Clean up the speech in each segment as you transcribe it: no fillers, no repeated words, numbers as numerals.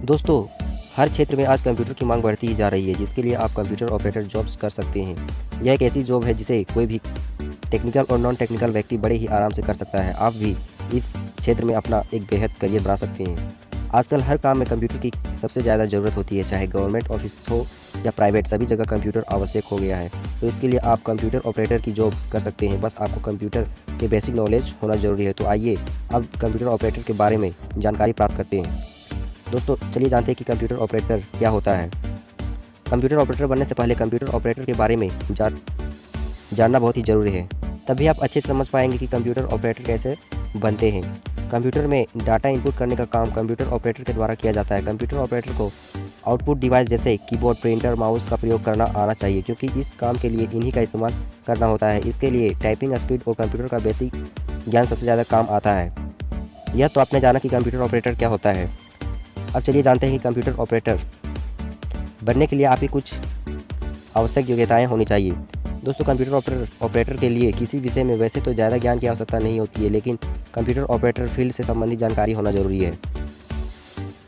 दोस्तों, हर क्षेत्र में आज कंप्यूटर की मांग बढ़ती ही जा रही है, जिसके लिए आप कंप्यूटर ऑपरेटर जॉब्स कर सकते हैं। यह एक ऐसी जॉब है जिसे कोई भी टेक्निकल और नॉन टेक्निकल व्यक्ति बड़े ही आराम से कर सकता है। आप भी इस क्षेत्र में अपना एक बेहद करियर बना सकते हैं। आजकल हर काम में कंप्यूटर की सबसे ज़्यादा ज़रूरत होती है, चाहे गवर्नमेंट ऑफिस हो या प्राइवेट, सभी जगह कंप्यूटर आवश्यक हो गया है। तो इसके लिए आप कंप्यूटर ऑपरेटर की जॉब कर सकते हैं। बस आपको कंप्यूटर के बेसिक नॉलेज होना ज़रूरी है। तो आइए अब कंप्यूटर ऑपरेटर के बारे में जानकारी प्राप्त करते हैं। दोस्तों, चलिए जानते हैं कि कंप्यूटर ऑपरेटर क्या होता है। कंप्यूटर ऑपरेटर बनने से पहले कंप्यूटर ऑपरेटर के बारे में जानना बहुत ही ज़रूरी है। तभी आप अच्छे से समझ पाएंगे कि कंप्यूटर ऑपरेटर कैसे बनते हैं। कंप्यूटर में डाटा इनपुट करने का काम कंप्यूटर ऑपरेटर के द्वारा किया जाता है। कंप्यूटर ऑपरेटर को आउटपुट डिवाइस जैसे कीबोर्ड, प्रिंटर, माउस का प्रयोग करना आना चाहिए, क्योंकि इस काम के लिए इन्हीं का इस्तेमाल करना होता है। इसके लिए टाइपिंग स्पीड और कंप्यूटर का बेसिक ज्ञान सबसे ज़्यादा काम आता है। यह तो आपने जाना कि कंप्यूटर ऑपरेटर क्या होता है। अब चलिए जानते हैं कि कंप्यूटर ऑपरेटर बनने के लिए आपकी कुछ आवश्यक योग्यताएं होनी चाहिए। दोस्तों, कंप्यूटर ऑपरेटर के लिए किसी विषय में वैसे तो ज़्यादा ज्ञान की आवश्यकता नहीं होती है, लेकिन कंप्यूटर ऑपरेटर फील्ड से संबंधित जानकारी होना जरूरी है।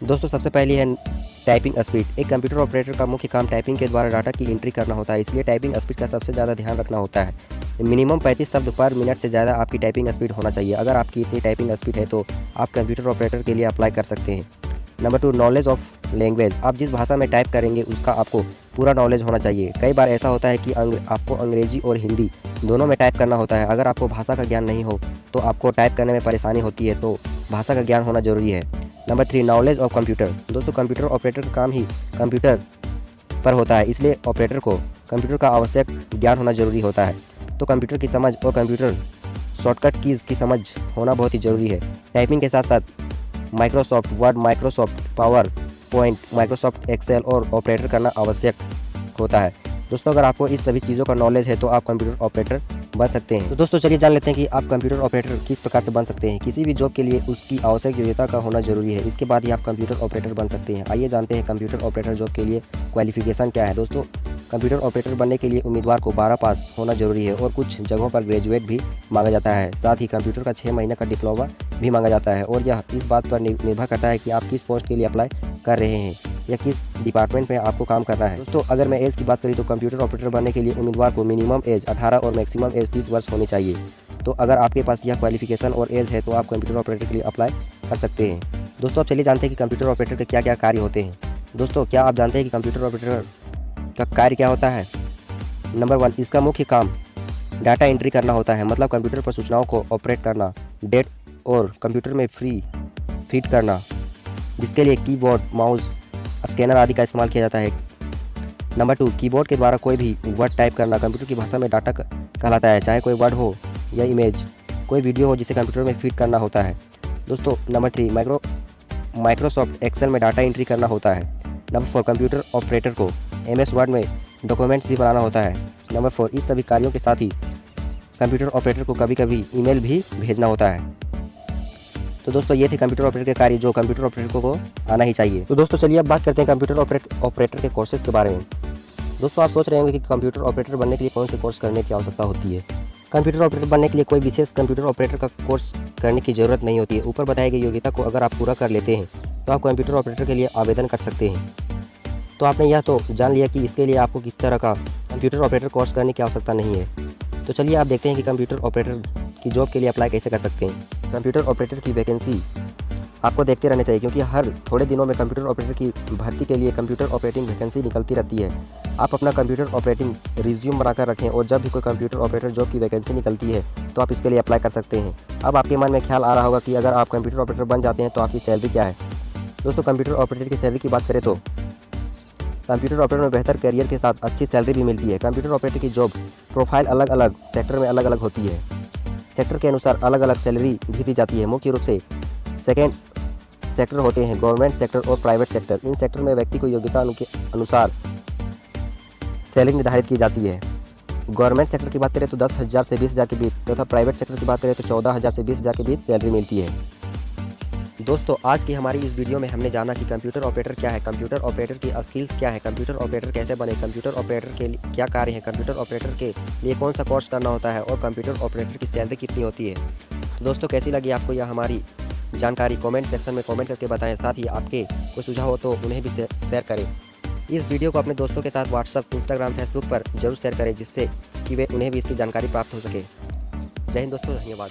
दोस्तों, सबसे पहली है टाइपिंग स्पीड। एक कंप्यूटर ऑपरेटर का मुख्य काम टाइपिंग के द्वारा डाटा की एंट्री करना होता है, इसलिए टाइपिंग स्पीड का सबसे ज़्यादा ध्यान रखना होता है। मिनिमम 35 शब्द पर मिनट से ज़्यादा आपकी टाइपिंग स्पीड होना चाहिए। अगर आपकी इतनी टाइपिंग स्पीड है तो आप कंप्यूटर ऑपरेटर के लिए अप्लाई कर सकते हैं। Number 2, knowledge of language. आप जिस भाषा में टाइप करेंगे उसका आपको पूरा नॉलेज होना चाहिए। कई बार ऐसा होता है कि आपको अंग्रेजी और हिंदी दोनों में टाइप करना होता है। अगर आपको भाषा का ज्ञान नहीं हो तो आपको टाइप करने में परेशानी होती है, तो भाषा का ज्ञान होना जरूरी है। Number 3, knowledge of computer. दोस्तों, कंप्यूटर ऑपरेटर का काम ही कंप्यूटर पर होता है, इसलिए ऑपरेटर को कंप्यूटर का आवश्यक ज्ञान होना जरूरी होता है। तो कंप्यूटर की समझ और कंप्यूटर शॉर्टकट कीज़ की समझ होना बहुत ही ज़रूरी है। टाइपिंग के साथ साथ Microsoft Word, Microsoft PowerPoint, Microsoft Excel और ऑपरेटर करना आवश्यक होता है। दोस्तों, अगर आपको इस सभी चीज़ों का नॉलेज है तो आप कंप्यूटर ऑपरेटर बन सकते हैं। तो दोस्तों, चलिए जान लेते हैं कि आप कंप्यूटर ऑपरेटर किस प्रकार से बन सकते हैं। किसी भी जॉब के लिए उसकी आवश्यक योग्यता का होना जरूरी है, इसके बाद ही आप कंप्यूटर ऑपरेटर बन सकते हैं। आइए जानते हैं कंप्यूटर ऑपरेटर जॉब के लिए क्वालिफिकेशन क्या है। दोस्तों, कंप्यूटर ऑपरेटर बनने के लिए उम्मीदवार को 12 पास होना जरूरी है और कुछ जगहों पर ग्रेजुएट भी मांगा जाता है। साथ ही कंप्यूटर का 6 महीने का डिप्लोमा भी मांगा जाता है, और यह इस बात पर निर्भर करता है कि आप किस पोस्ट के लिए अप्लाई कर रहे हैं या किस डिपार्टमेंट में आपको काम करना है। दोस्तों, अगर मैं एज की बात करी तो कंप्यूटर ऑपरेटर बनने के लिए उम्मीदवार को मिनिमम एज 18 और मैक्सिमम एज 30 वर्ष होनी चाहिए। तो अगर आपके पास यह क्वालिफिकेशन और एज है तो आप कंप्यूटर ऑपरेटर के लिए अप्लाई कर सकते हैं। दोस्तों, अब चलिए जानते हैं कि कंप्यूटर ऑपरेटर के क्या क्या कार्य होते हैं। दोस्तों, क्या आप जानते हैं कि कंप्यूटर ऑपरेटर का कार्य क्या होता है? नंबर 1, इसका मुख्य काम डाटा एंट्री करना होता है, मतलब कंप्यूटर पर सूचनाओं को ऑपरेट करना, डेट और कंप्यूटर में फीड करना, जिसके लिए कीबोर्ड, माउस, स्कैनर आदि का इस्तेमाल किया जाता है। नंबर 2, कीबोर्ड के द्वारा कोई भी वर्ड टाइप करना कंप्यूटर की भाषा में डाटा कहलाता है, चाहे कोई वर्ड हो या इमेज, कोई वीडियो हो जिसे कंप्यूटर में फीड करना होता है। दोस्तों, नंबर 3, माइक्रोसॉफ्ट एक्सेल में डाटा एंट्री करना होता है। नंबर 4, कंप्यूटर ऑपरेटर को MS वर्ड में डॉक्यूमेंट्स भी बनाना होता है। नंबर 4, इस सभी कार्यों के साथ ही कंप्यूटर ऑपरेटर को कभी कभी ईमेल भी भेजना होता है। तो दोस्तों, ये थे कंप्यूटर ऑपरेटर के कार्य जो कंप्यूटर ऑपरेटर को आना ही चाहिए। तो दोस्तों, चलिए अब बात करते हैं कंप्यूटर ऑपरेटर के कोर्सेज के बारे में। दोस्तों, आप सोच रहे होंगे कि कंप्यूटर ऑपरेटर बनने के लिए कौन से कोर्स करने की आवश्यकता होती है। कंप्यूटर ऑपरेटर बनने के लिए कोई विशेष कंप्यूटर ऑपरेटर का कोर्स करने की ज़रूरत नहीं होती है। ऊपर बताई गई योग्यता को अगर आप पूरा कर लेते हैं तो आप कंप्यूटर ऑपरेटर के लिए आवेदन कर सकते हैं। तो आपने यह तो जान लिया कि इसके लिए आपको किस तरह का कंप्यूटर ऑपरेटर कोर्स करने की आवश्यकता नहीं है। तो चलिए आप देखते हैं कि कंप्यूटर ऑपरेटर की जॉब के लिए अप्लाई कैसे कर सकते हैं। कंप्यूटर ऑपरेटर की वैकेंसी आपको देखते रहना चाहिए, क्योंकि हर थोड़े दिनों में कंप्यूटर ऑपरेटर की भर्ती के लिए कंप्यूटर ऑपरेटिंग वैकेंसी निकलती रहती है। आप अपना कंप्यूटर ऑपरेटिंग रिज्यूम बनाकर रखें, और जब भी कोई कंप्यूटर ऑपरेटर जॉब की वैकेंसी निकलती है तो आप इसके लिए अप्लाई कर सकते हैं। अब आपके मन में ख्याल आ रहा होगा कि अगर आप कंप्यूटर ऑपरेटर बन जाते हैं तो आपकी सैलरी क्या है। दोस्तों, कंप्यूटर ऑपरेटर की सैलरी की बात करें तो कंप्यूटर ऑपरेटर में बेहतर करियर के साथ अच्छी सैलरी भी मिलती है। कंप्यूटर ऑपरेटर की जॉब प्रोफाइल अलग अलग सेक्टर में अलग अलग होती है। सेक्टर के अनुसार अलग अलग सैलरी भी दी जाती है। मुख्य रूप से सेकेंड सेक्टर होते हैं गवर्नमेंट सेक्टर और प्राइवेट सेक्टर। इन सेक्टर में व्यक्ति को योग्यता के अनुसार सैलरी निर्धारित की जाती है। गवर्नमेंट सेक्टर की बात करें तो 10,000 से 20,000 के बीच, तथा प्राइवेट सेक्टर की बात करें तो 14,000 से 20,000 के बीच सैलरी मिलती है। दोस्तों, आज की हमारी इस वीडियो में हमने जाना कि कंप्यूटर ऑपरेटर क्या है, कंप्यूटर ऑपरेटर की स्किल्स क्या है, कंप्यूटर ऑपरेटर कैसे बने, कंप्यूटर ऑपरेटर के क्या कार्य है, कंप्यूटर ऑपरेटर के लिए कौन सा कोर्स करना होता है और कंप्यूटर ऑपरेटर की सैलरी कितनी होती है। तो दोस्तों, कैसी लगी आपको यह हमारी जानकारी कमेंट सेक्शन में कमेंट करके बताएं। साथ ही आपके कोई सुझाव हो तो उन्हें भी शेयर करें। इस वीडियो को अपने दोस्तों के साथ व्हाट्सएप, इंस्टाग्राम, फेसबुक पर जरूर शेयर करें, जिससे कि वे उन्हें भी इसकी जानकारी प्राप्त हो सके। जय हिंद दोस्तों, धन्यवाद।